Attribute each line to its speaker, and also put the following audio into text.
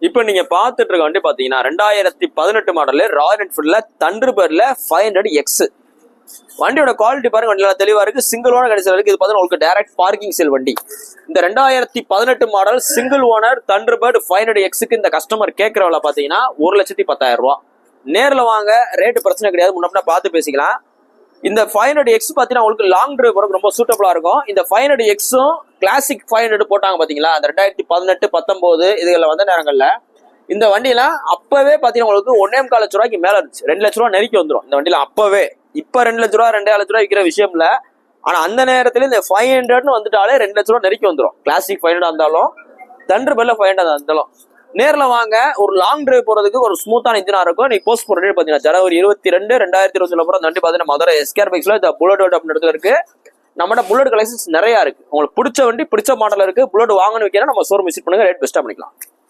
Speaker 1: இப்போ நீங்க பாத்துட்டு இருக்க வண்டி பாத்தீங்கன்னா 2018 மாடல் ராயல் என்ஃபீல்ட்ல தண்டர்பர்ட்ல 500X. வண்டியோட குவாலிட்டி பாருங்க, வண்டியில தெளிவா இருக்கு. சிங்கிள் ஓனர் கடைசியில் இருக்கு. இது பாத்தீங்கன்னா உங்களுக்கு டைரக்ட் பார்க்கிங் சேல் வண்டி. இந்த 2018 மாடல் சிங்கிள் ஓனர் தண்டர்பர்ட் 500Xக்கு இந்த கஸ்டமர் கேட்கறவள பாத்தீங்கன்னா 1,10,000 ரூபா. நேரில் வாங்க, ரேட்டு பிரச்சனை கிடையாது, முன்னாடி பார்த்து பேசிக்கலாம். இந்த 500X பாத்தீங்கன்னா உங்களுக்கு லாங் டிரைவ் போறதுக்கு ரொம்ப சூட்டபிளா இருக்கும். இந்த 500Xும் கிளாசிக் 500 போட்டாங்க பாத்தீங்களா, அந்த 2018, 19 இதுல வந்த நேரங்கள்ல இந்த வண்டியில அப்பவே பாத்தீங்கன்னா உங்களுக்கு 1,4 லட்ச ரூபாய்க்கு மேல இருந்துச்சு. 2 லட்ச ரூபாய் நெருக்கி வந்துடும் இந்த வண்டியில அப்பவே. இப்ப 2 லட்ச ரூபா 2,5 லட்ச ரூபாய் விற்கிற விஷயம் இல்ல. ஆனா அந்த நேரத்துல இந்த 500ன்னு வந்துட்டாலே 2 லட்ச ரூபாய் நெருக்கி வந்துடும். கிளாசிக் 500 இருந்தாலும் தண்டர்பர்ட்ல 500 இருந்தாலும் நேரில் வாங்க. ஒரு லாங் டிரைவ் போறதுக்கு ஒரு ஸ்மூத்தான இன்ஜினா இருக்கும். நீ போஸ்ட் போற டேட் பாத்தீங்கன்னா ஜனவரி 22, 2020 போற வண்டி பாத்தீங்கன்னா மதுரை எஸ்கேர் பைக்ஸ்ல இந்த புல்லட் அப்படின்னு இடத்துல இருக்கு. நம்மட புல்லட் கலெக்ஷன்ஸ் நிறைய இருக்கு. உங்களுக்கு பிடிச்ச வண்டி பிடிச்ச மாடல் இருக்கு. புல்லட் வாங்கன்னு வைக்கிறேன் நம்ம ஷோரூம் விசிட் பண்ணுங்க, ரேட் பெஸ்டா பண்ணிக்கலாம்.